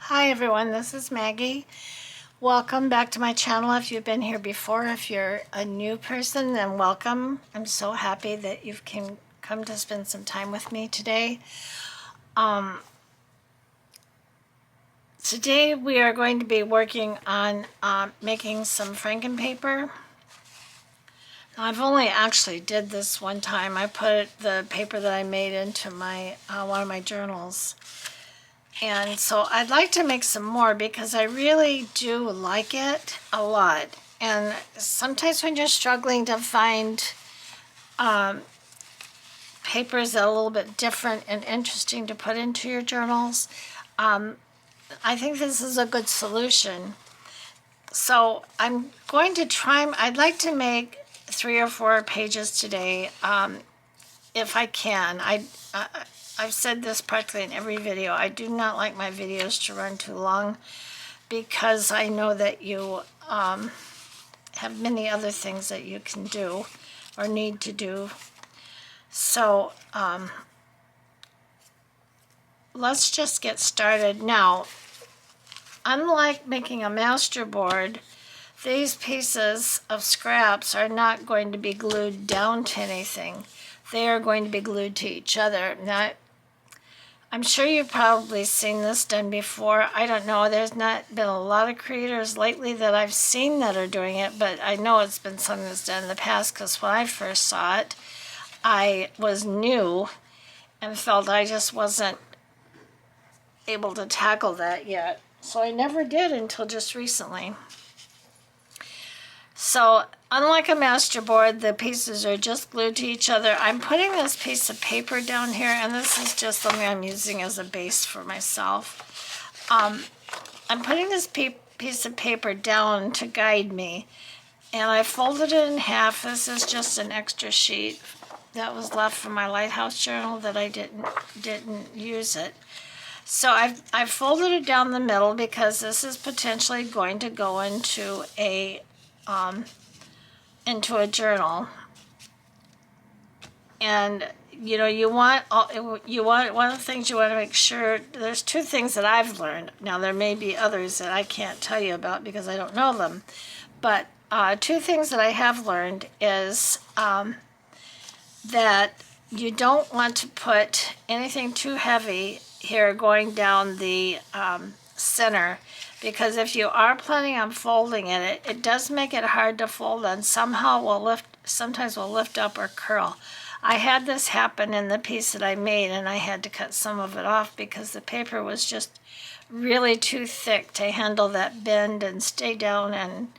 Hi everyone, this is Maggie. Welcome back to my channel. If you've been here before, if you're a new person, then welcome. I'm so happy that you've come to spend some time with me today. Today we are going to be working on making some Frankenpaper. Now, I've only actually did this one time. I put the paper that I made into my one of my journals. And so I'd like to make some more because I really do like it a lot. And sometimes when you're struggling to find papers that are a little bit different and interesting to put into your journals, I think this is a good solution. So I'm going to try, I'd like to make 3 or 4 pages today, if I can. I've said this practically in every video. I do not like my videos to run too long because I know that you have many other things that you can do or need to do. So let's just get started. Now, unlike making a masterboard, these pieces of scraps are not going to be glued down to anything. They are going to be glued to each other. Now, I'm sure you've probably seen this done before. I don't know. There's not been a lot of creators lately that I've seen that are doing it, but I know it's been something that's done in the past because when I first saw it, I was new and felt I just wasn't able to tackle that yet. So I never did until just recently. So unlike a masterboard, the pieces are just glued to each other. I'm putting this piece of paper down here, and this is just something I'm using as a base for myself. I'm putting this piece of paper down to guide me, and I folded it in half. This is just an extra sheet that was left from my Lighthouse journal that I didn't use it. So I've folded it down the middle because this is potentially going to go into a journal. And you know, one of the things you want to make sure, there's 2 things that I've learned. Now there may be others that I can't tell you about because I don't know them, but 2 things that I have learned is that you don't want to put anything too heavy here going down the center, because if you are planning on folding it, it does make it hard to fold, and sometimes will lift up or curl. I had this happen in the piece that I made, and I had to cut some of it off because the paper was just really too thick to handle that bend and stay down and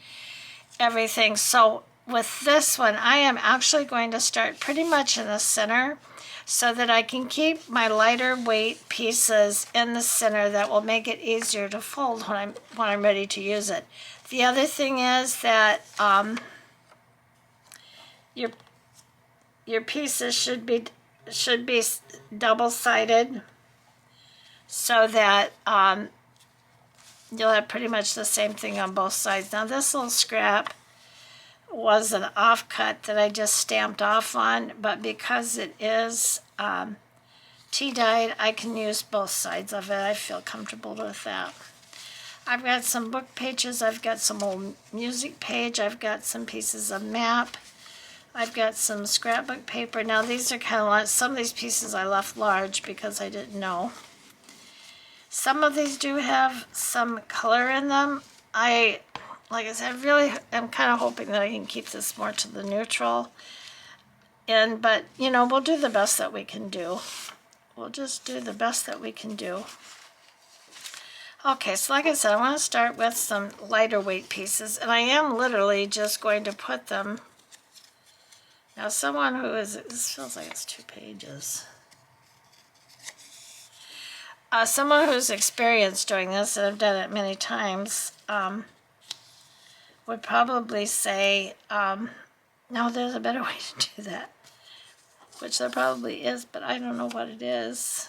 everything. So with this one, I am actually going to start pretty much in the center so that I can keep my lighter weight pieces in the center. That will make it easier to fold when I'm ready to use it. The other thing is that your pieces should be double-sided so that you'll have pretty much the same thing on both sides. Now this little scrap was an offcut that I just stamped off on, but because it is tea-dyed, I can use both sides of it. I feel comfortable with that. I've got some book pages, I've got some old music page, I've got some pieces of map, I've got some scrapbook paper. Now these are kind of large. Some of these pieces I left large because I didn't know. Some of these do have some color in them. Like I said, I really am kind of hoping that I can keep this more to the neutral. But, you know, we'll do the best that we can do. We'll just do the best that we can do. Okay, so like I said, I want to start with some lighter weight pieces, and I am literally just going to put them. Now, this feels like it's 2 pages. Someone who's experienced doing this, and I've done it many times, would probably say, no, there's a better way to do that, which there probably is, but I don't know what it is.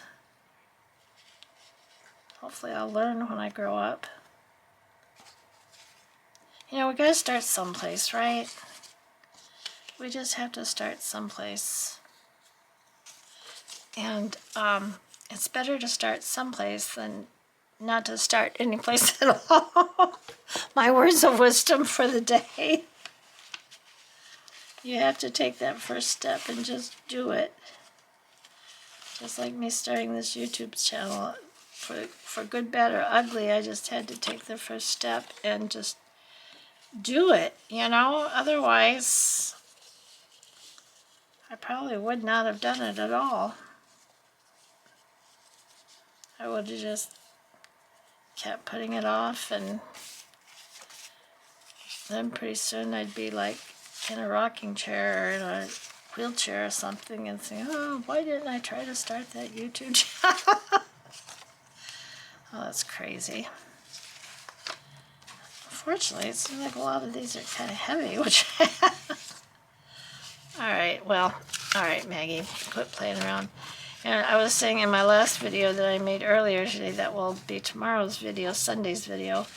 Hopefully I'll learn when I grow up. You know, we gotta start someplace, right? We just have to start someplace. And it's better to start someplace than not to start any place at all. My words of wisdom for the day. You have to take that first step and just do it. Just like me starting this YouTube channel. For good, bad, or ugly, I just had to take the first step and just do it, you know? Otherwise, I probably would not have done it at all. I would have just kept putting it off, and then pretty soon I'd be like in a rocking chair or in a wheelchair or something and saying, oh, why didn't I try to start that YouTube channel? Oh, that's crazy. Unfortunately, it seems like a lot of these are kind of heavy, which... Alright, well, alright, Maggie, quit playing around. And I was saying in my last video that I made earlier today, that will be tomorrow's video, Sunday's video,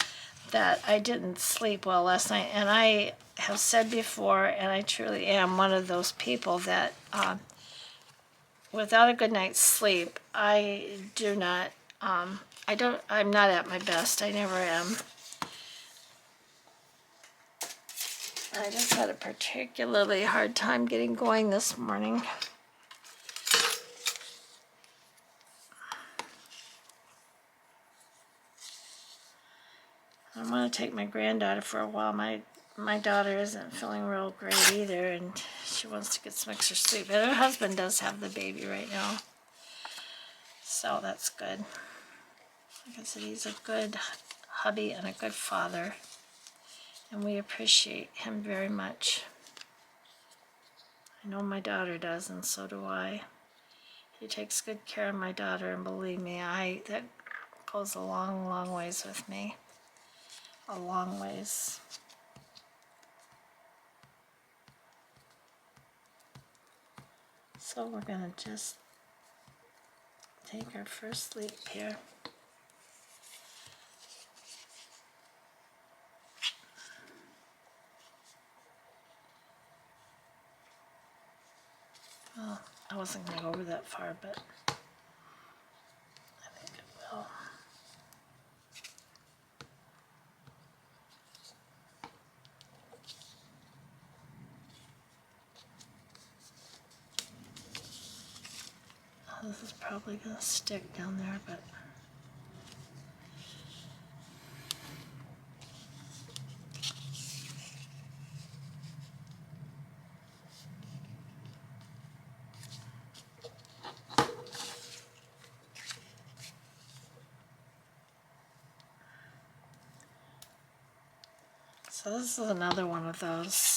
that I didn't sleep well last night. And I have said before, and I truly am one of those people that without a good night's sleep, I'm not at my best. I never am. I just had a particularly hard time getting going this morning. I want to take my granddaughter for a while. My daughter isn't feeling real great either, and she wants to get some extra sleep. And her husband does have the baby right now, so that's good. Like I said, he's a good hubby and a good father, and we appreciate him very much. I know my daughter does, and so do I. He takes good care of my daughter, and believe me, that goes a long, long ways with me. A long ways. So we're gonna just take our first sleep here. Well, I wasn't gonna go over that far, but I think it will. This is probably going to stick down there, but so this is another one of those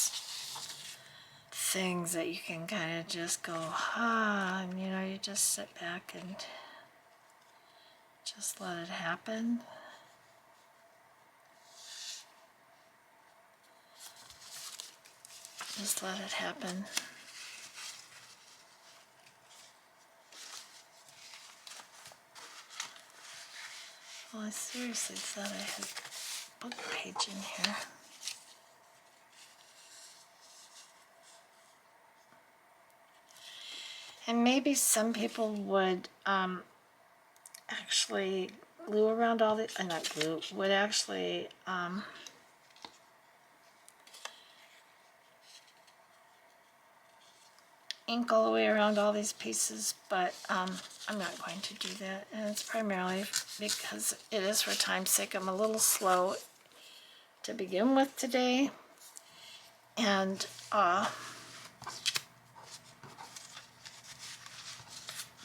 things that you can kind of just go, and you know, you just sit back and just let it happen. Just let it happen. Well, I seriously thought I had a book page in here. And maybe some people would actually glue around all the, not glue, would actually ink all the way around all these pieces, but I'm not going to do that. And it's primarily because it is for time's sake. I'm a little slow to begin with today. And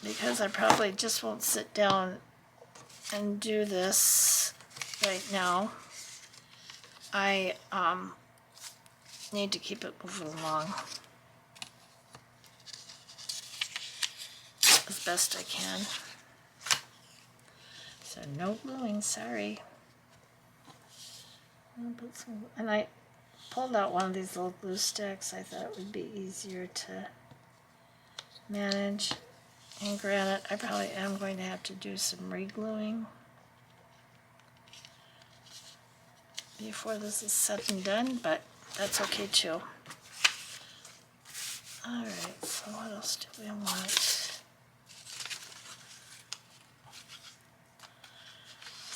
because I probably just won't sit down and do this right now, I need to keep it moving along as best I can. So no gluing, sorry. And I pulled out one of these little glue sticks. I thought it would be easier to manage. And granted, I probably am going to have to do some re-gluing before this is said and done, but that's okay too. Alright, so what else do we want?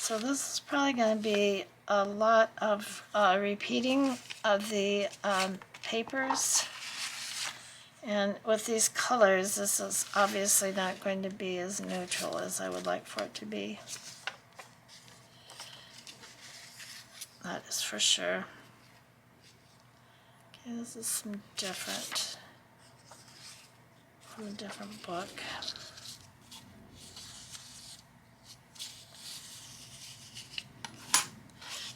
So this is probably going to be a lot of repeating of the papers. And with these colors, this is obviously not going to be as neutral as I would like for it to be. That is for sure. Okay, this is some different, from a different book.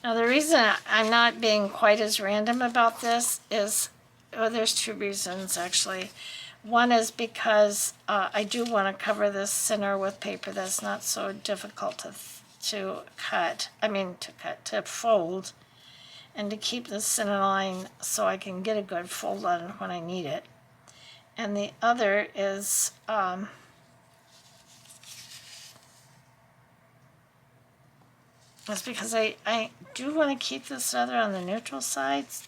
Now the reason I'm not being quite as random about this is, well, there's two reasons actually. One is because I do want to cover this center with paper that's not so difficult to fold, and to keep the center line so I can get a good fold on it when I need it. And the other is that's because I do want to keep this leather on the neutral sides,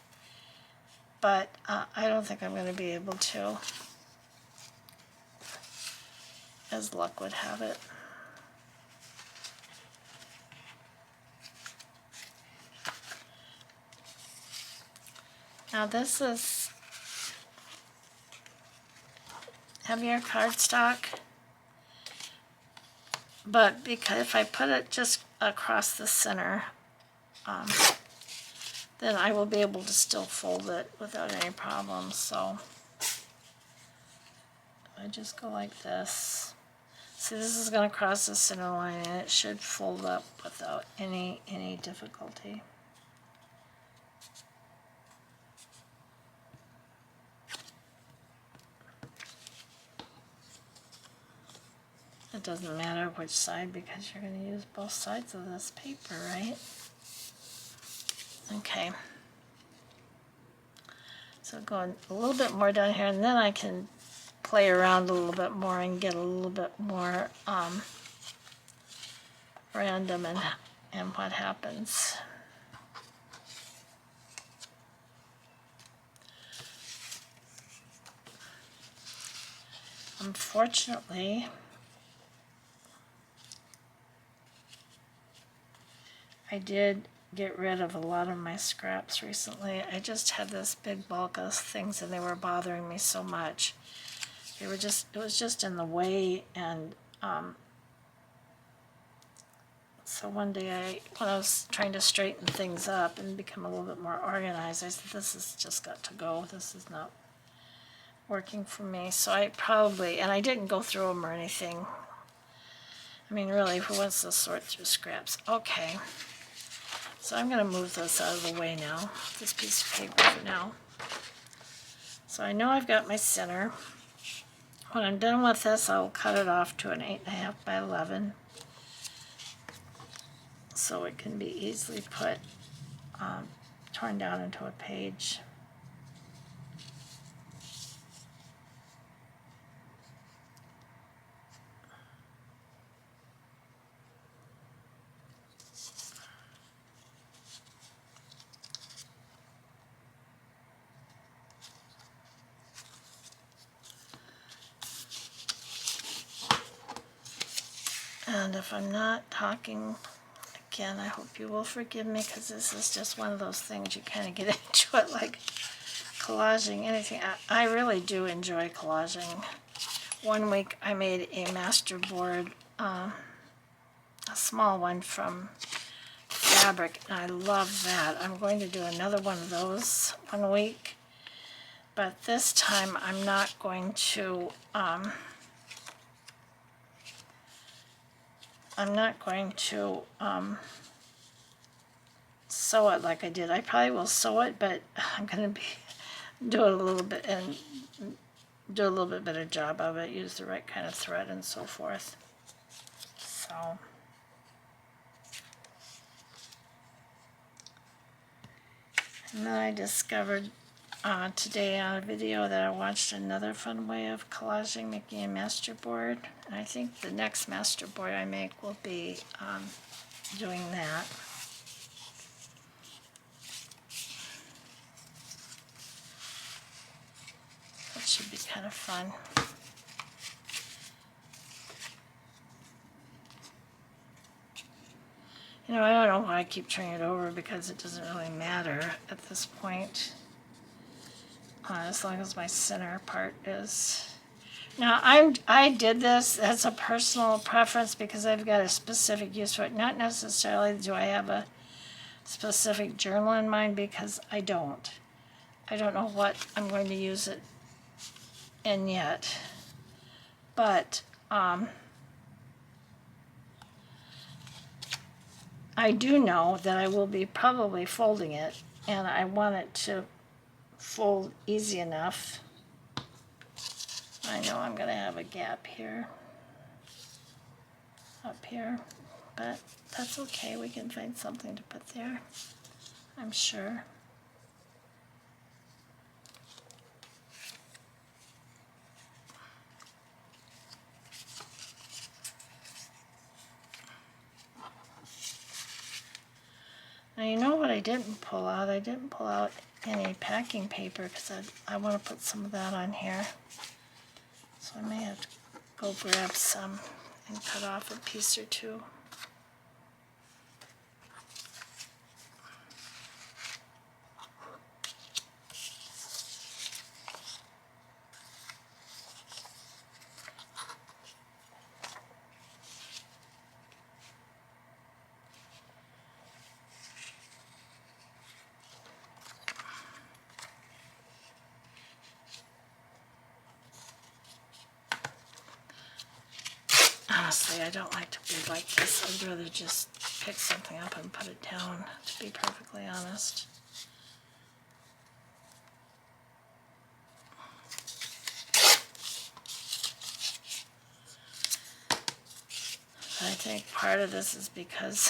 but I don't think I'm going to be able to, as luck would have it. Now this is heavier cardstock, but because if I put it just across the center, then I will be able to still fold it without any problems. So I just go like this. See, this is going to cross the center line, and it should fold up without any difficulty. It doesn't matter which side because you're going to use both sides of this paper, right? Okay. So going a little bit more down here, and then I can play around a little bit more and get a little bit more random in what happens. Unfortunately, I did get rid of a lot of my scraps recently. I just had this big bulk of things and they were bothering me so much. It was just in the way, and so one day when I was trying to straighten things up and become a little bit more organized, I said, this has just got to go. This is not working for me. So I probably, and I didn't go through them or anything. I mean, really, who wants to sort through scraps? Okay. So I'm going to move this out of the way now, this piece of paper for now. So I know I've got my center. When I'm done with this, I'll cut it off to an 8.5 by 11, so it can be easily put, torn down into a page. And if I'm not talking, again, I hope you will forgive me, because this is just one of those things you kind of get into it, like collaging anything. I really do enjoy collaging. One week I made a masterboard, a small one from fabric, and I love that. I'm going to do another one of those one week, but this time I'm not going to sew it like I did. I probably will sew it, but I'm going to do it a little bit and do a little bit better job of it, use the right kind of thread and so forth. So and then I discovered today on a video that I watched another fun way of collaging, making a masterboard. And I think the next masterboard I make will be doing that. That should be kind of fun. You know, I don't know why I keep turning it over because it doesn't really matter at this point. As long as my center part is. Now, I did this as a personal preference because I've got a specific use for it. Not necessarily do I have a specific journal in mind, because I don't. I don't know what I'm going to use it in yet. But I do know that I will be probably folding it, and I want it to fold easy enough. I know I'm going to have a gap here, up here, but that's okay. We can find something to put there, I'm sure. Now, you know what I didn't pull out? I didn't pull out any packing paper because I want to put some of that on here. So I may have to go grab some and cut off a piece or two. Honestly, I don't like to be like this. I'd rather just pick something up and put it down, to be perfectly honest. I think part of this is because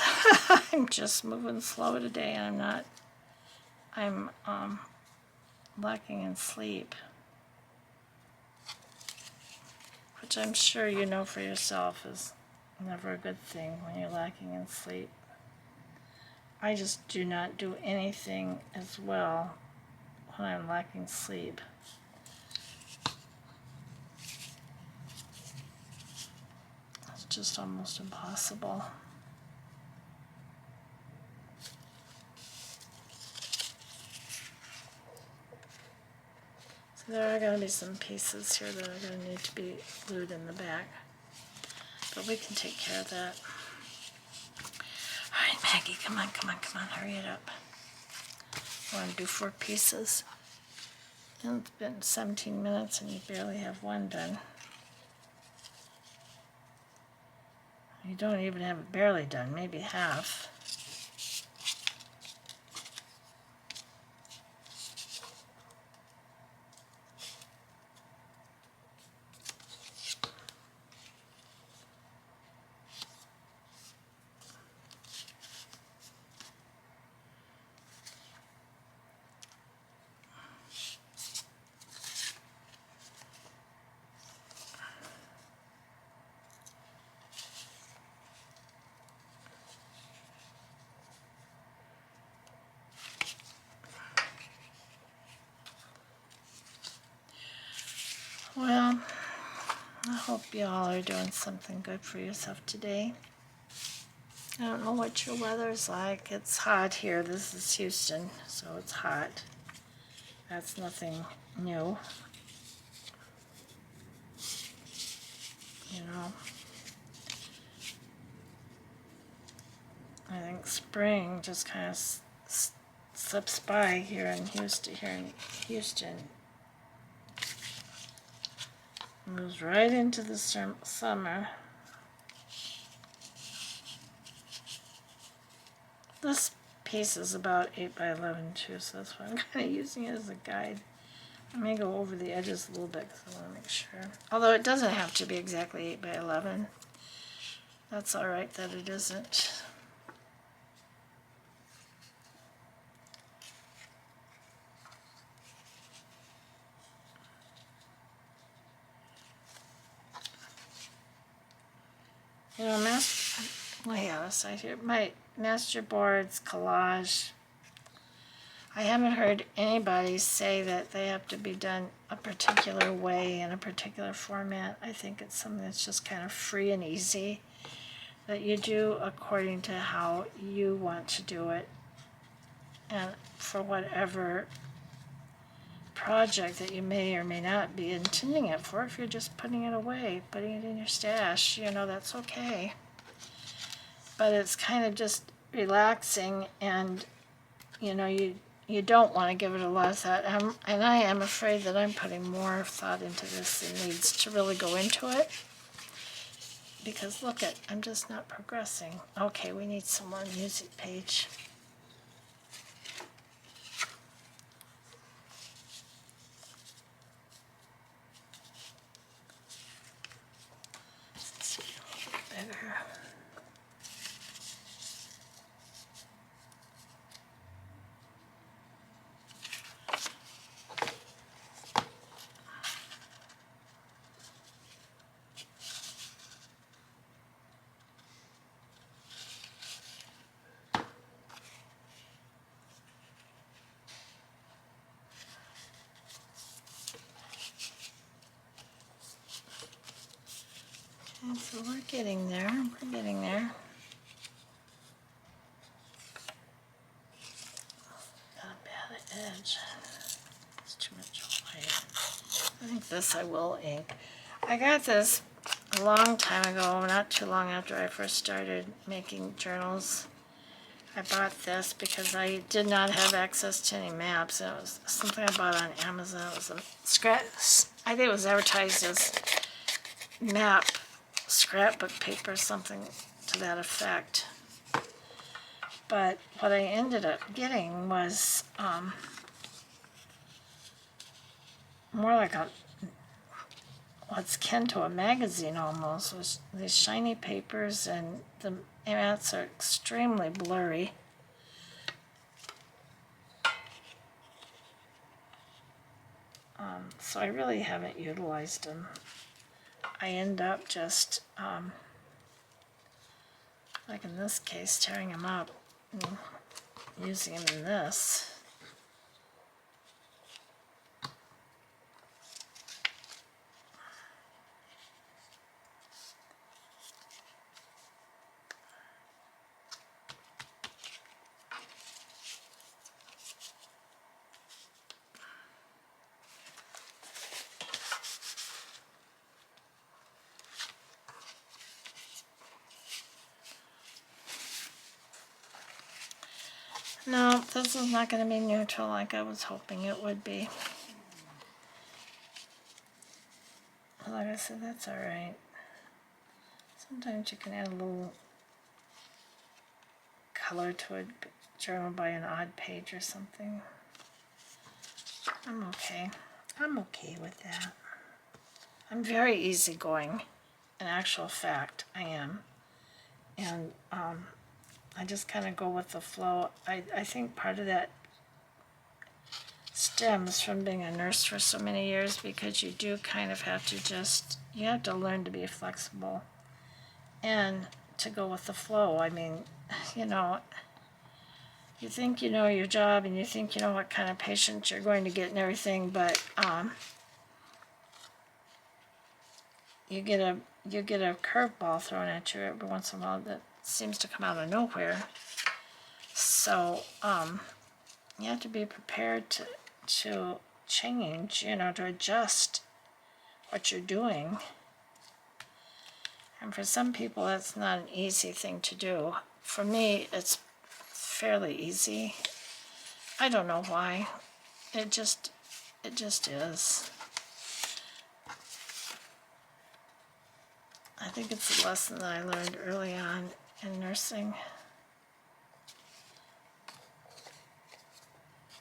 I'm just moving slow today, and I'm lacking in sleep. Which I'm sure you know for yourself is never a good thing when you're lacking in sleep. I just do not do anything as well when I'm lacking sleep. It's just almost impossible. So there are going to be some pieces here that are going to need to be glued in the back. But we can take care of that. All right, Maggie, come on, hurry it up. I want to do 4 pieces. And it's been 17 minutes and you barely have one done. You don't even have it barely done, maybe half. Well, I hope y'all are doing something good for yourself today. I don't know what your weather's like. It's hot here. This is Houston, so it's hot. That's nothing new. You know, I think spring just kind of slips by here in Houston. Moves right into the summer. This piece is about 8 by 11 too, so that's why I'm kind of using it as a guide. I may go over the edges a little bit because I want to make sure. Although it doesn't have to be exactly 8 by 11. That's all right that it isn't. You know, aside here, my MASTERBOARD's collage, I haven't heard anybody say that they have to be done a particular way in a particular format. I think it's something that's just kind of free and easy. that you do according to how you want to do it, and for whatever project that you may or may not be intending it for. If you're just putting it away, putting it in your stash, you know, that's okay. But it's kind of just relaxing, and you know, you don't want to give it a lot of thought. And I am afraid that I'm putting more thought into this than needs to really go into it. Because look at, I'm just not progressing. Okay, we need some more music page. Let's see, a little bit better. And so we're getting there, we're getting there. Not a bad edge. It's too much white. I think this I will ink. I got this a long time ago, not too long after I first started making journals. I bought this because I did not have access to any maps. It was something I bought on Amazon. It was a Scraphs. I think it was advertised as map scrapbook paper, something to that effect. But what I ended up getting was more like what's akin to a magazine almost. It was these shiny papers, and the mats are extremely blurry. So I really haven't utilized them. I end up just, like in this case, tearing them up and using them in this. No, this is not going to be neutral like I was hoping it would be. Like I said, that's alright. Sometimes you can add a little color to a journal by an odd page or something. I'm okay. I'm okay with that. I'm very easygoing. In actual fact, I am. And I just kind of go with the flow. I think part of that stems from being a nurse for so many years, because you do kind of have to just, you have to learn to be flexible and to go with the flow. I mean, you know, you think you know your job and you think you know what kind of patient you're going to get and everything, but you get a curveball thrown at you every once in a while that seems to come out of nowhere. So you have to be prepared to change, you know, to adjust what you're doing. And for some people, that's not an easy thing to do. For me, it's fairly easy. I don't know why. It just is. I think it's a lesson that I learned early on in nursing.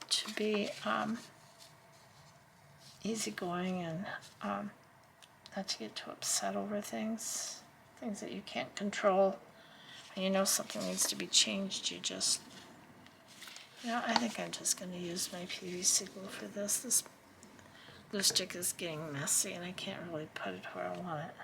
To be easygoing and not to get too upset over things that you can't control. And you know something needs to be changed, you just, you know, I think I'm just going to use my PVC glue for this. This glue stick is getting messy and I can't really put it where I want it.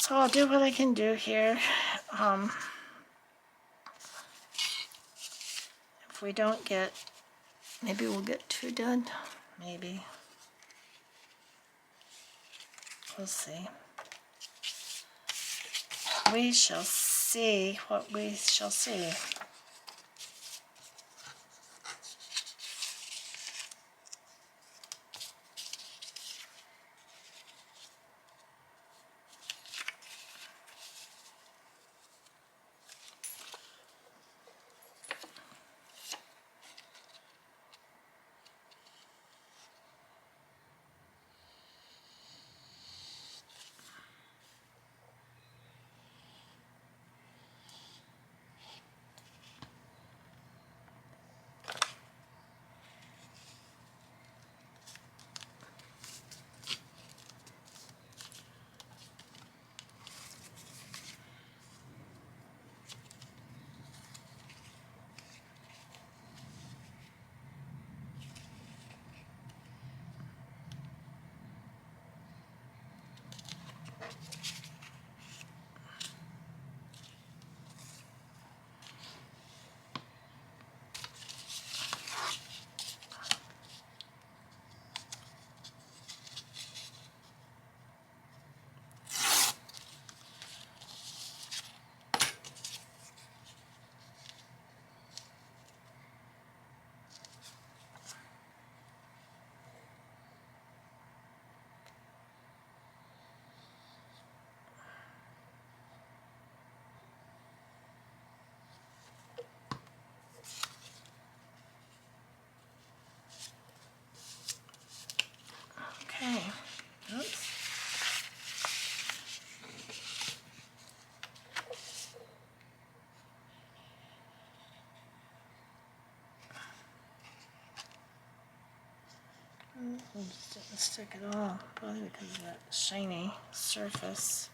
So I'll do what I can do here. If we don't get, maybe we'll get 2 done. Maybe. We'll see. We shall see what we shall see. Okay. Oops. It just didn't stick at all, probably because of that shiny surface.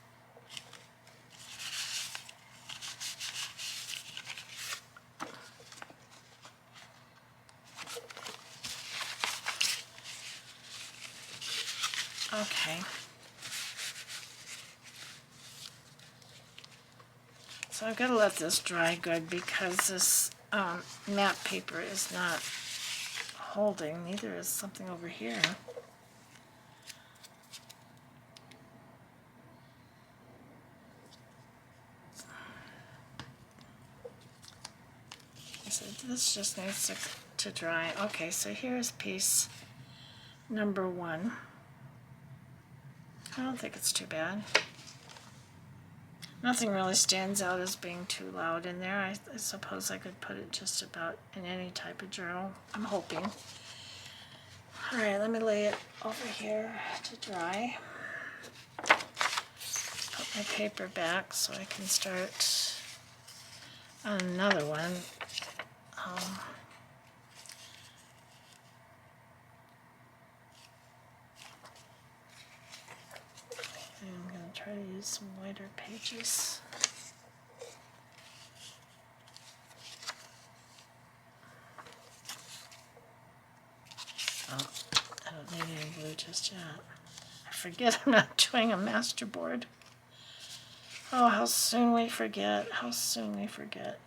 Okay. So I've got to let this dry good because this matte paper is not holding. Neither is something over here. So this just needs to dry. Okay, so here's piece number 1. I don't think it's too bad. Nothing really stands out as being too loud in there. I suppose I could put it just about in any type of journal, I'm hoping. Alright, let me lay it over here to dry. Put my paper back so I can start on another one. I'm going to try to use some wider pages. Oh, I don't need any glue just yet. I forget I'm not doing a masterboard. Oh, how soon we forget. How soon we forget.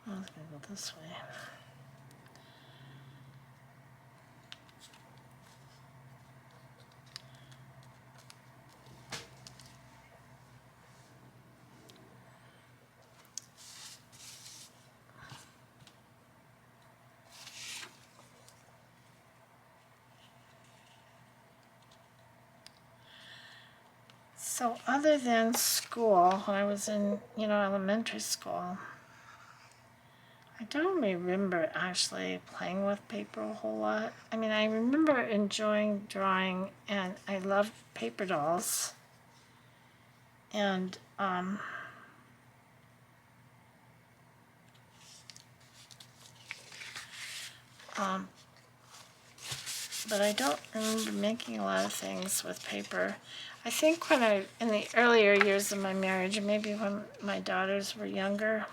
Oh, it's going to go this way. So other than school, when I was in, elementary school, I don't remember actually playing with paper a whole lot. I mean, I remember enjoying drawing, and I loved paper dolls. And but I don't remember making a lot of things with paper. I think in the earlier years of my marriage, maybe when my daughters were younger,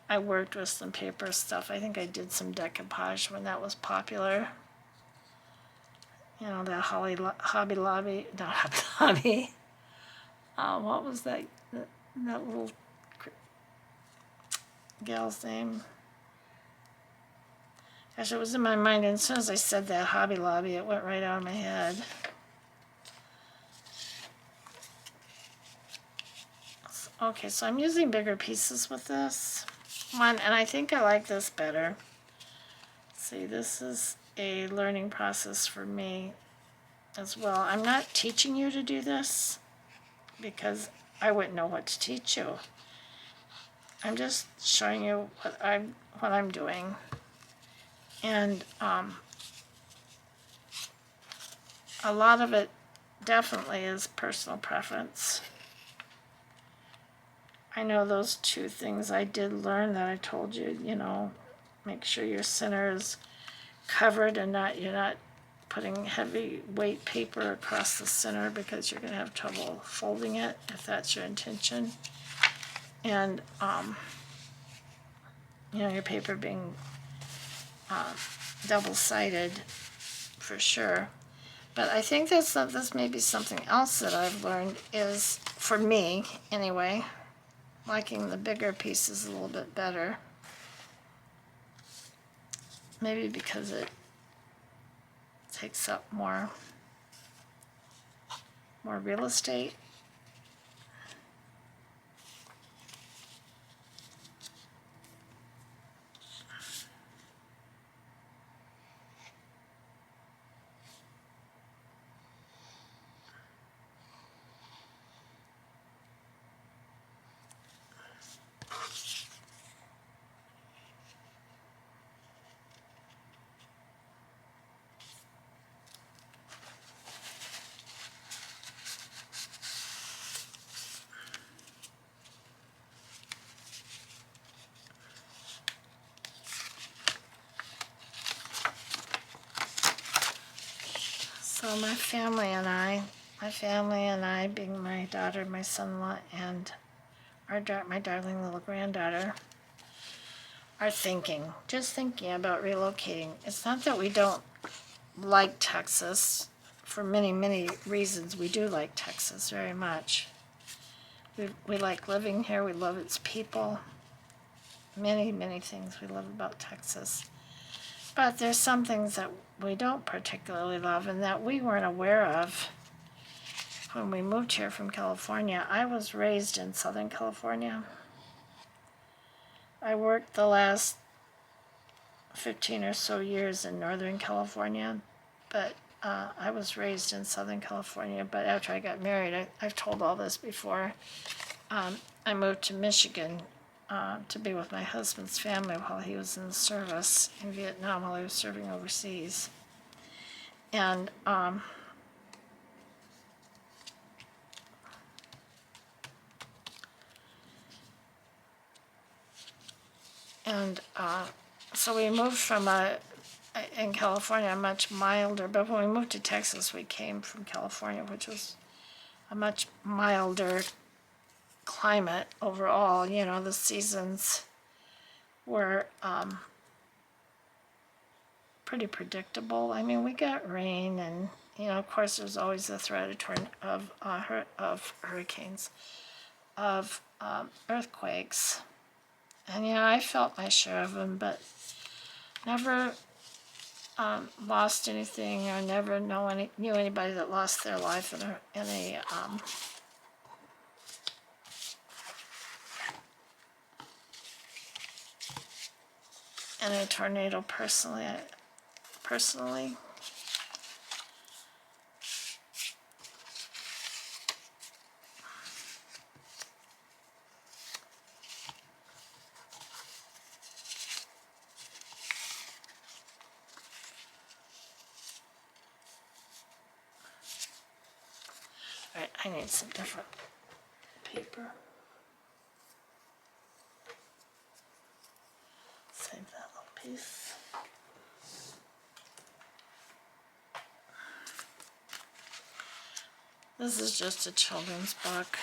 I worked with some paper stuff. I think I did some decoupage when that was popular. You know, that Hobby Lobby, not Hobby Lobby. What was that little gal's name? Gosh, it was in my mind, and as soon as I said that, Hobby Lobby, it went right out of my head. Okay, so I'm using bigger pieces with this one, and I think I like this better. See, this is a learning process for me as well. I'm not teaching you to do this because I wouldn't know what to teach you. I'm just showing you what I'm doing. And a lot of it definitely is personal preference. I know those two things I did learn that I told you, you know, make sure your center is covered and you're not putting heavy weight paper across the center because you're going to have trouble folding it if that's your intention. And, you know, your paper being double-sided for sure. But I think this may be something else that I've learned is, for me anyway, liking the bigger pieces a little bit better. Maybe because it takes up more real estate. So my family and I being my daughter, my son-in-law, and my darling little granddaughter, are just thinking about relocating. It's not that we don't like Texas. For many, many reasons, we do like Texas very much. We like living here. We love its people. Many, many things we love about Texas. But there's some things that we don't particularly love and that we weren't aware of when we moved here from California. I was raised in Southern California. I worked the last 15 or so years in Northern California, but I was raised in Southern California. But after I got married, I've told all this before, I moved to Michigan to be with my husband's family while he was in the service in Vietnam, while he was serving overseas. And so we moved from in California, much milder, but when we moved to Texas, we came from California, which was a much milder climate overall. You know, the seasons were pretty predictable. I mean, we got rain, and you know, of course, there's always the threat of hurricanes, of earthquakes, and you know, I felt my share of them, but never lost anything, or never knew anybody that lost their life in a tornado personally. All right, I need some different paper. Save that little piece. This is just a children's book.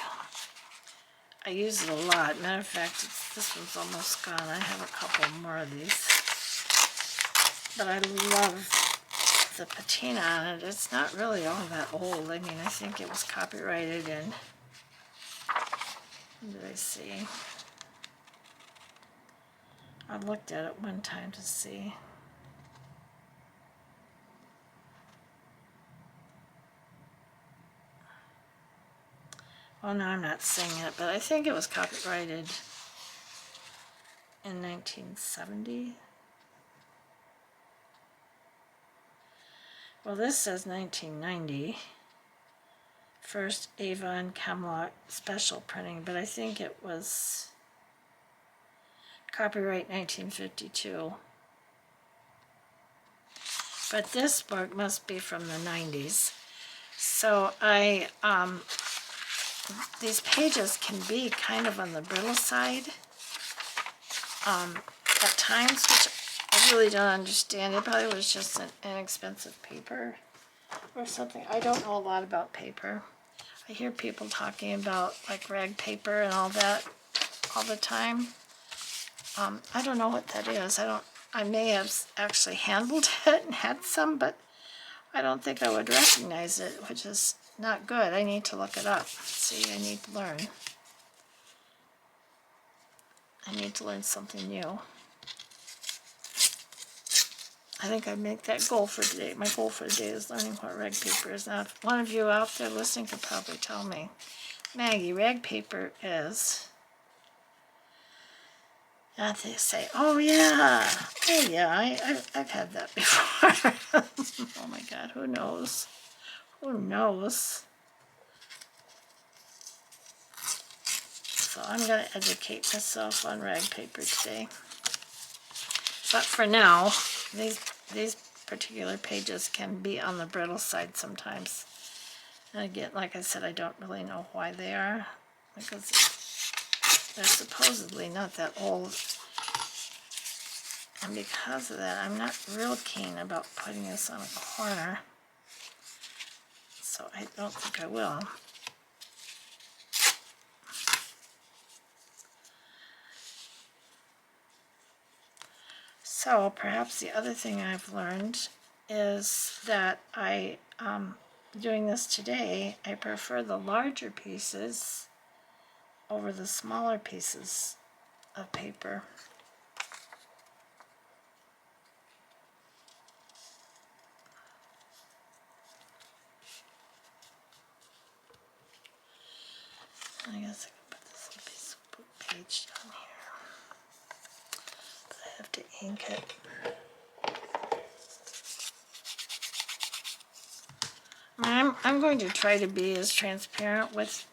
I use it a lot. Matter of fact, this one's almost gone. I have a couple more of these. But I love the patina on it. It's not really all that old. I mean, I think it was copyrighted in, what did I see? I looked at it one time to see. Oh no, I'm not seeing it, but I think it was copyrighted in 1970. Well, this says 1990. First Avon Camelot special printing, but I think it was copyright 1952. But this book must be from the 90s. So these pages can be kind of on the brittle side at times, which I really don't understand. It probably was just an inexpensive paper or something. I don't know a lot about paper. I hear people talking about like rag paper and all that all the time. I don't know what that is. I may have actually handled it and had some, but I don't think I would recognize it, which is not good. I need to look it up. See, I need to learn. I need to learn something new. I think I make that goal for today. My goal for today is learning what rag paper is. Now, if one of you out there listening could probably tell me, Maggie, rag paper is... And they say, oh yeah, I've had that before. Oh my God, who knows? Who knows? So I'm going to educate myself on rag paper today. But for now, these particular pages can be on the brittle side sometimes. And again, like I said, I don't really know why they are, because they're supposedly not that old. And because of that, I'm not real keen about putting this on a corner. So I don't think I will. So perhaps the other thing I've learned is that doing this today, I prefer the larger pieces over the smaller pieces of paper. I guess I can put this little piece of book page down here, but I have to ink it. I'm going to try to be as transparent with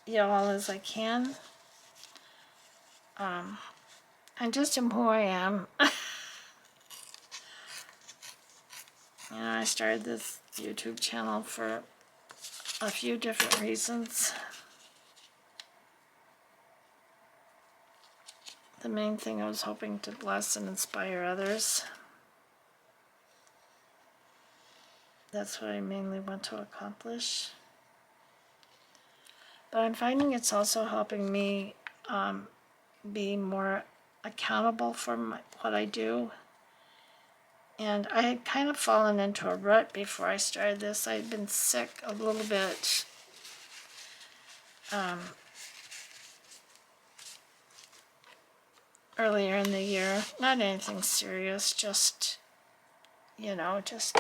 y'all as I can. I just am who I am. You know, I started this YouTube channel for a few different reasons. The main thing, I was hoping to bless and inspire others. That's what I mainly want to accomplish. But I'm finding it's also helping me be more accountable for what I do. And I had kind of fallen into a rut before I started this. I had been sick a little bit earlier in the year. Not anything serious, just, you know, just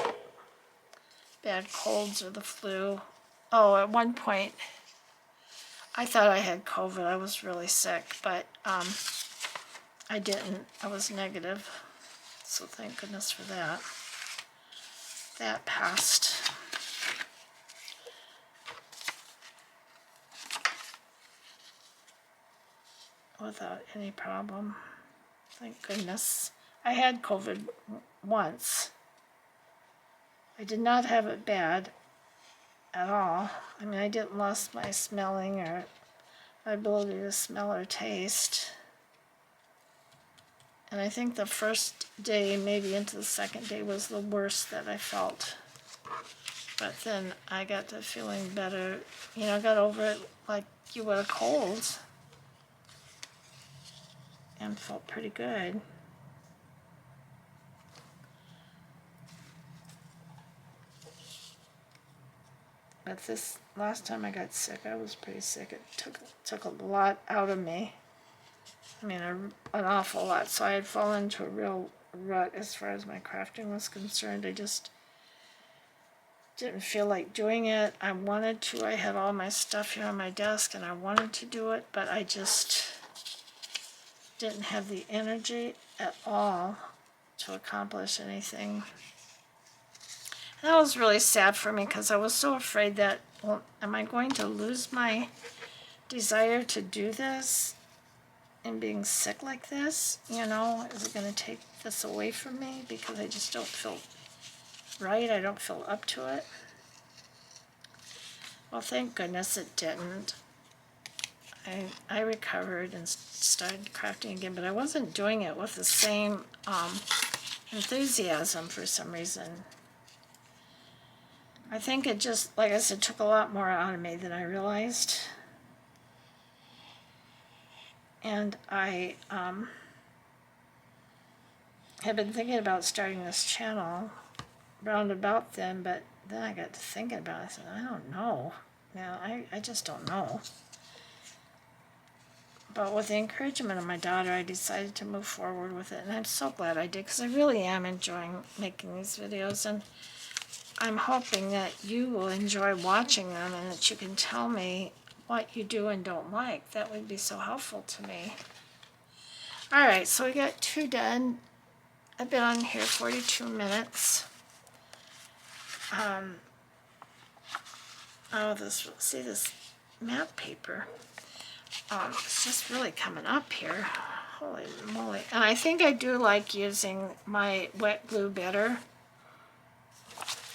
bad colds or the flu. Oh, at one point, I thought I had COVID. I was really sick, but I didn't. I was negative. So thank goodness for that. That passed. Without any problem. Thank goodness. I had COVID once. I did not have it bad at all. I mean, I didn't lose my smelling or my ability to smell or taste. And I think the first day, maybe into the second day, was the worst that I felt. but then I got to feeling better, you know, got over it like you would a cold, and felt pretty good. But this last time I got sick, I was pretty sick. It took a lot out of me. I mean, an awful lot. So I had fallen into a real rut as far as my crafting was concerned. I just didn't feel like doing it. I wanted to. I had all my stuff here on my desk and I wanted to do it, but I just didn't have the energy at all to accomplish anything. That was really sad for me because I was so afraid that, well, am I going to lose my desire to do this and being sick like this? You know, is it going to take this away from me because I just don't feel right? I don't feel up to it. Well, thank goodness it didn't. I recovered and started crafting again, but I wasn't doing it with the same enthusiasm for some reason. I think it just, like I said, took a lot more out of me than I realized. And I had been thinking about starting this channel round about then, but then I got to thinking about it. I said, I don't know. Now, I just don't know. But with the encouragement of my daughter, I decided to move forward with it. And I'm so glad I did, because I really am enjoying making these videos. And I'm hoping that you will enjoy watching them and that you can tell me what you do and don't like. That would be so helpful to me. Alright, so we got 2 done. I've been on here 42 minutes. Oh, see this map paper. It's just really coming up here. Holy moly. And I think I do like using my wet glue better.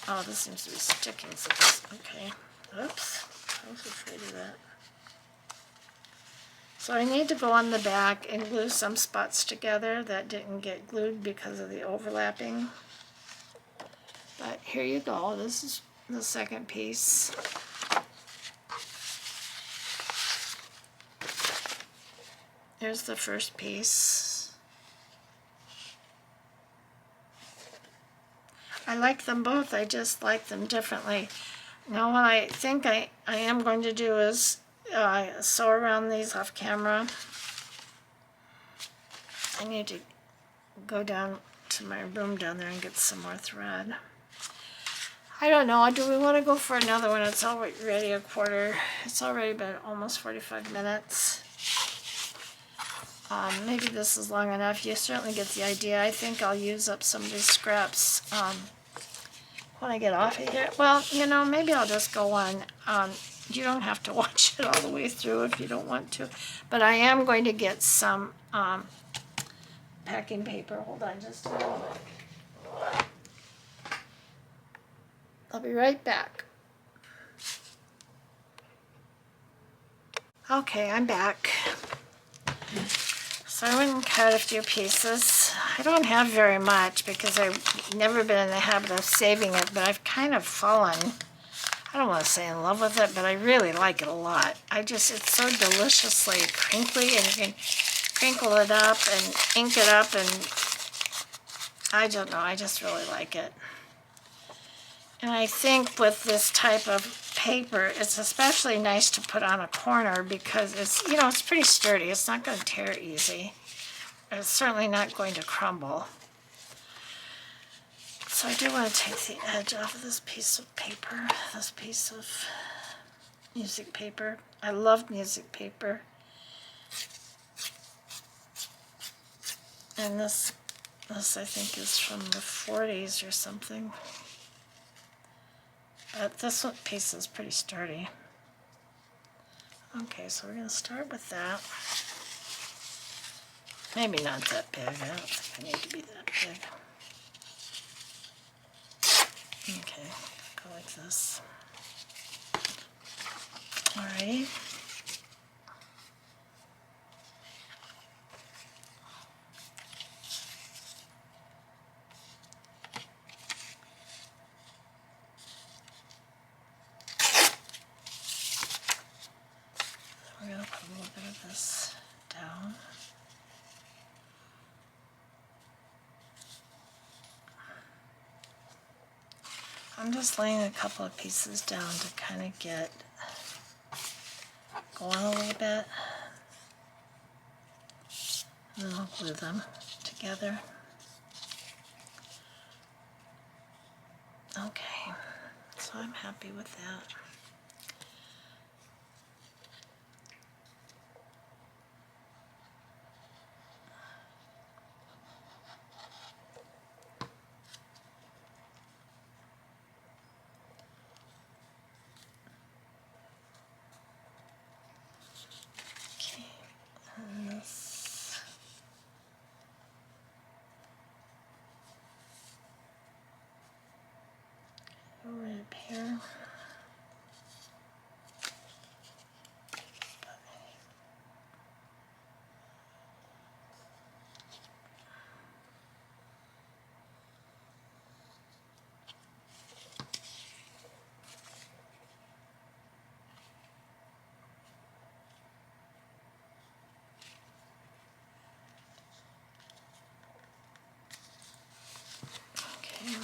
Oh, this seems to be sticking. Okay. Oops. I was afraid of that. So I need to go on the back and glue some spots together that didn't get glued because of the overlapping. But here you go. This is the second piece. Here's the first piece. I like them both, I just like them differently. Now what I think I am going to do is sew around these off camera. I need to go down to my room down there and get some more thread. I don't know, do we want to go for another one? It's already a quarter. It's already been almost 45 minutes. Maybe this is long enough. You certainly get the idea. I think I'll use up some of these scraps when I get off of here. Well, you know, maybe I'll just go on. You don't have to watch it all the way through if you don't want to. But I am going to get some packing paper. Hold on just a moment. I'll be right back. Okay, I'm back. So I went and cut a few pieces. I don't have very much because I've never been in the habit of saving it, but I've kind of fallen, I don't want to say in love with it, but I really like it a lot. It's so deliciously crinkly, and you can crinkle it up and ink it up, and I don't know, I just really like it. And I think with this type of paper, it's especially nice to put on a corner because it's, you know, it's pretty sturdy. It's not going to tear easy. It's certainly not going to crumble. So I do want to take the edge off of this piece of paper, this piece of music paper. I love music paper. And this I think is from the 40s or something. But this piece is pretty sturdy. Okay, so we're going to start with that. Maybe not that big. I don't think I need to be that big. Okay, go like this. Alrighty. put a little bit of this down. I'm just laying a couple of pieces down to kind of get going a little bit. And then I'll glue them together. Okay, so I'm happy with that. Okay, and this. Right up here. Okay.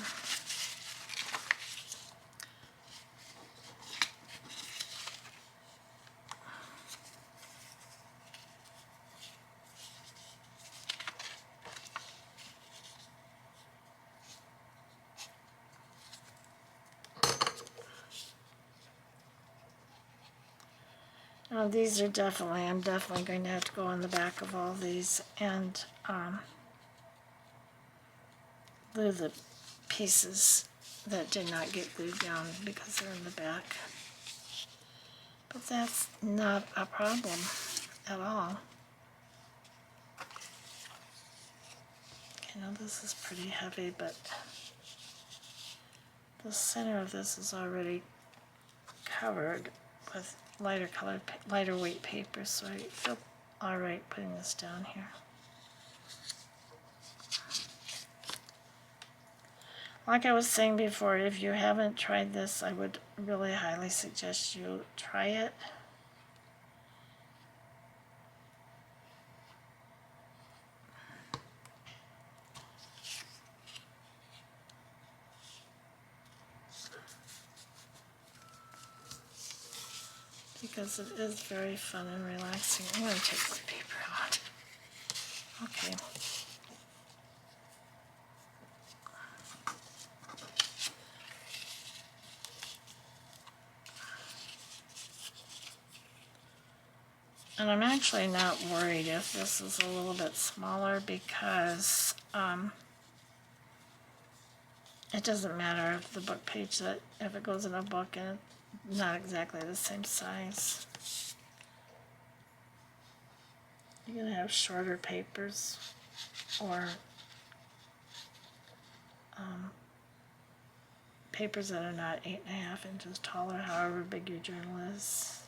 Now these are definitely, I'm definitely going to have to go on the back of all these and glue the pieces that did not get glued down because they're in the back. But that's not a problem at all. Okay, now this is pretty heavy, but the center of this is already covered with lighter weight paper, so I feel all right putting this down here. Like I was saying before, if you haven't tried this, I would really highly suggest you try it. Because it is very fun and relaxing. I'm going to take the paper out. Okay. And I'm actually not worried if this is a little bit smaller because it doesn't matter if the book page if it goes in a book and it's not exactly the same size. You're going to have shorter papers or papers that are not 8.5 inches taller, however big your journal is.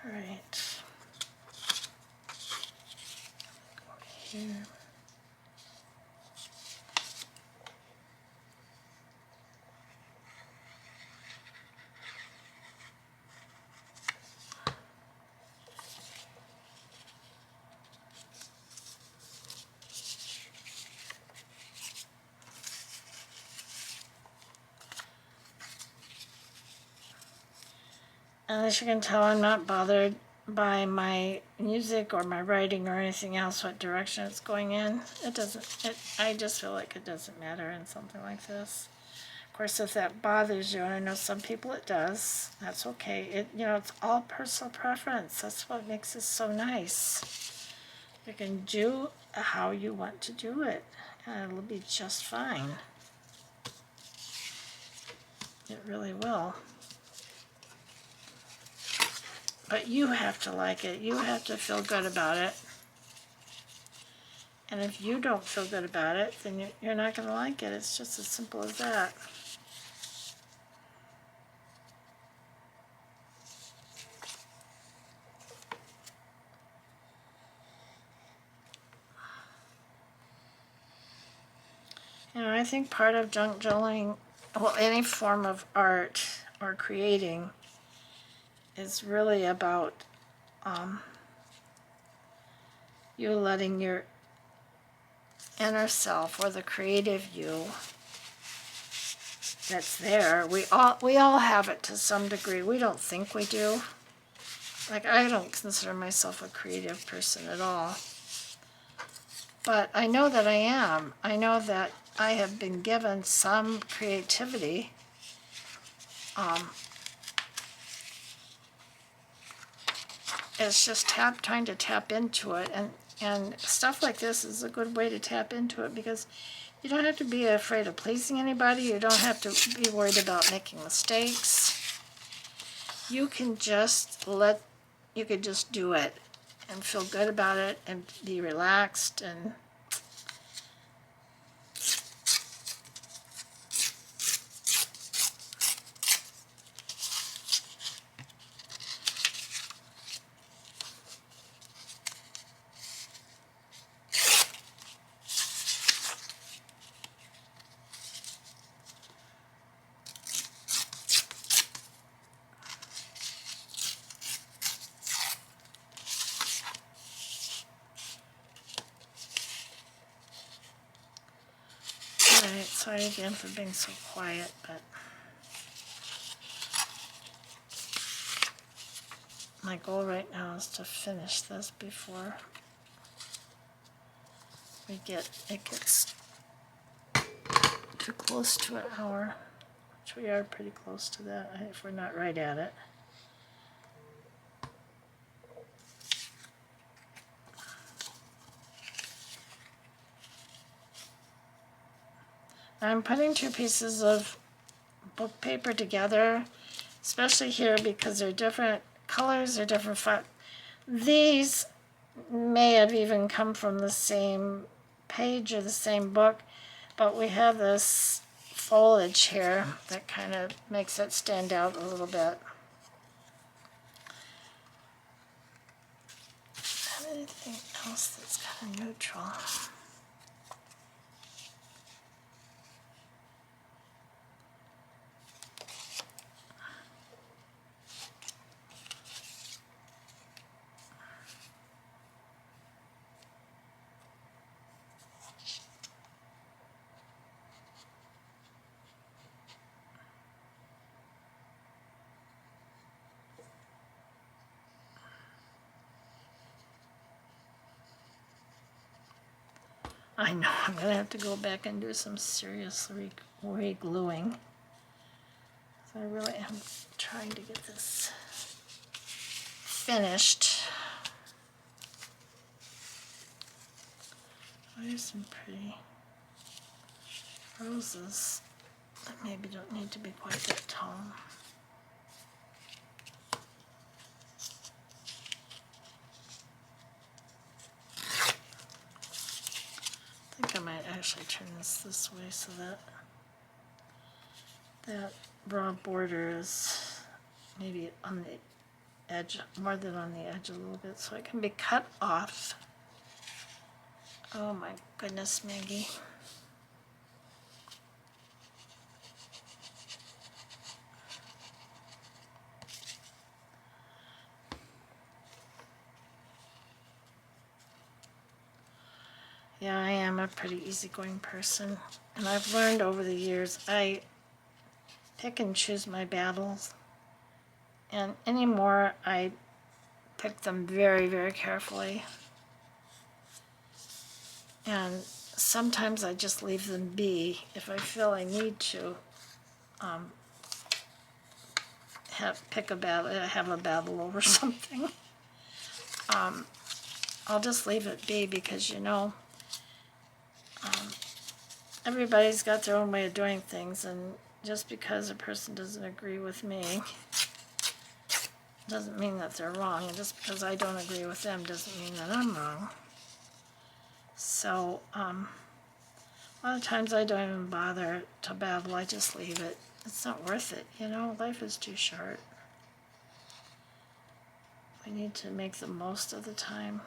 All right. Go over here. And as you can tell, I'm not bothered by my music or my writing or anything else, what direction it's going in. I just feel like it doesn't matter in something like this. Of course, if that bothers you, and I know some people it does, that's okay. It's all personal preference. That's what makes it so nice. You can do how you want to do it, and it'll be just fine. It really will. But you have to like it. You have to feel good about it. And if you don't feel good about it, then you're not going to like it. It's just as simple as that. I think part of junk journaling, well, any form of art or creating, is really about you letting your inner self, or the creative you that's there. We all have it to some degree. We don't think we do. Like, I don't consider myself a creative person at all. But I know that I am. I know that I have been given some creativity. It's just trying to tap into it. And stuff like this is a good way to tap into it, because you don't have to be afraid of pleasing anybody. You don't have to be worried about making mistakes. You can just do it and feel good about it and be relaxed. And alright, sorry again for being so quiet, but my goal right now is to finish this before it gets too close to an hour, which we are pretty close to that if we're not right at it. I'm putting two pieces of book paper together, especially here because they're different colors, they're different font. These may have even come from the same page or the same book, but we have this foliage here that kind of makes it stand out a little bit. Anything else that's kind of neutral? I know I'm going to have to go back and do some serious re-gluing. So I really am trying to get this finished. Oh, here's some pretty roses that maybe don't need to be quite that tall. I think I might actually turn this way so that that raw border is maybe on the edge, more than on the edge a little bit, so it can be cut off. Oh my goodness, Maggie. Yeah, I am a pretty easygoing person, and I've learned over the years I pick and choose my battles, and anymore I pick them very, very carefully, and sometimes I just leave them be if I feel I need to have a battle over something. I'll just leave it be, because everybody's got their own way of doing things, and just because a person doesn't agree with me doesn't mean that they're wrong, and just because I don't agree with them doesn't mean that I'm wrong. So a lot of times I don't even bother to babble, I just leave it. It's not worth it, life is too short. We need to make the most of the time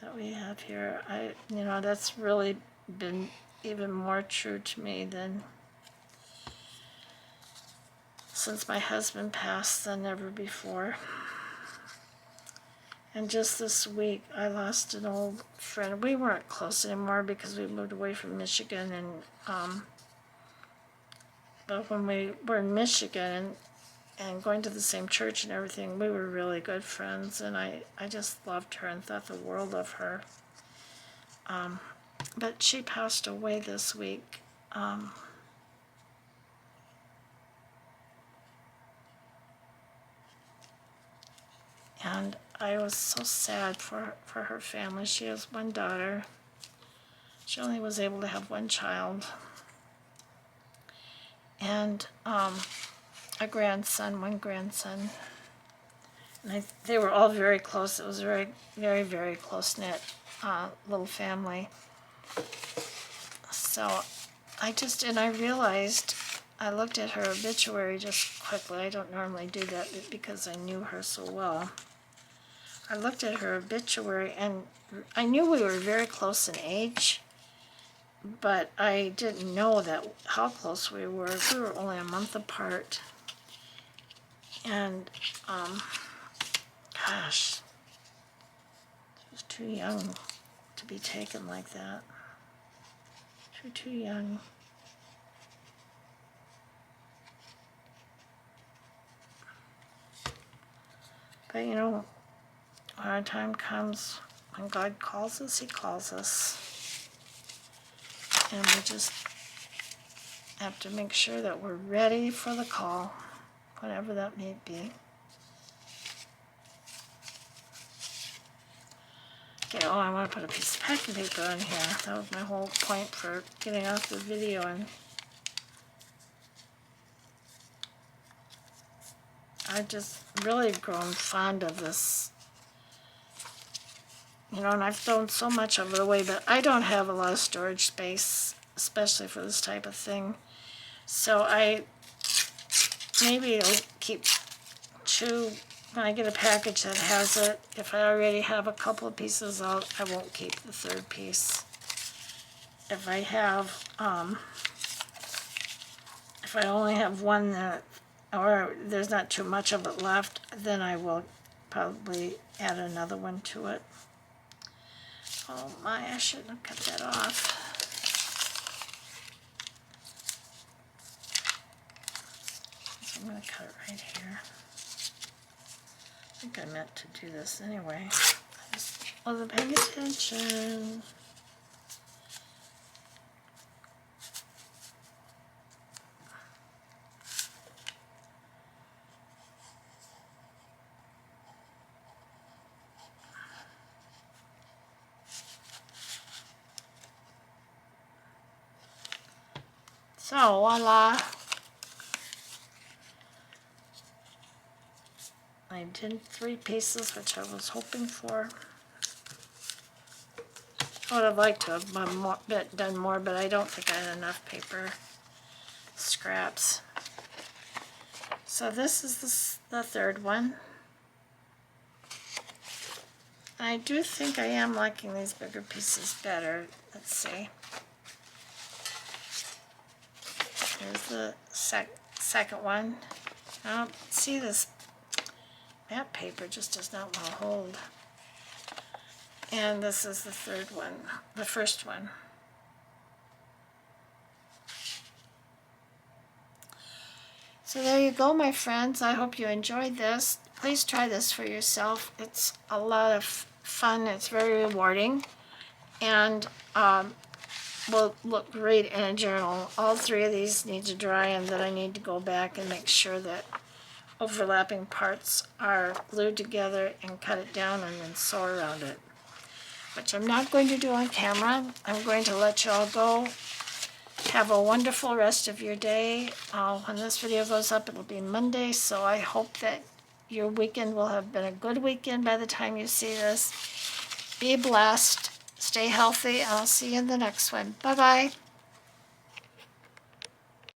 that we have here. That's really been even more true to me than since my husband passed than ever before. And just this week, I lost an old friend. We weren't close anymore because we moved away from Michigan, and but when we were in Michigan and going to the same church and everything, we were really good friends, and I just loved her and thought the world of her. But she passed away this week. And I was so sad for her family. She has one daughter. She only was able to have one child. And one grandson. And they were all very close. It was a very, very, very close-knit little family. So I realized, I looked at her obituary just quickly. I don't normally do that because I knew her so well. I looked at her obituary, and I knew we were very close in age, but I didn't know how close we were. We were only a month apart. And, gosh, she was too young to be taken like that. Too young. But you know, when our time comes, when God calls us, He calls us. And we just have to make sure that we're ready for the call, whatever that may be. Okay, I want to put a piece of packing paper on here. That was my whole point for getting off the video. And I've just really grown fond of this. You know, and I've thrown so much of it away, but I don't have a lot of storage space, especially for this type of thing. So maybe I'll keep when I get a package that has it. If I already have a couple of pieces, I won't keep the third piece. If I only have one or there's not too much of it left, then I will probably add another one to it. Oh my, I shouldn't have cut that off. So I'm going to cut it right here. I think I meant to do this anyway. I just wasn't paying attention. So, voila. I did 3 pieces, which I was hoping for. I would have liked to have done more, but I don't think I had enough paper scraps. So this is the third one. I do think I am liking these bigger pieces better. Let's see. Here's the second one. Oh, see, this matte paper just does not want to hold. And this is the third one, the first one. So there you go, my friends. I hope you enjoyed this. Please try this for yourself. It's a lot of fun. It's very rewarding. And will look great in a journal. All 3 of these need to dry, and then I need to go back and make sure that overlapping parts are glued together and cut it down and then sew around it, which I'm not going to do on camera. I'm going to let you all go. Have a wonderful rest of your day. When this video goes up, it'll be Monday, so I hope that your weekend will have been a good weekend by the time you see this. Be blessed. Stay healthy. I'll see you in the next one. Bye-bye.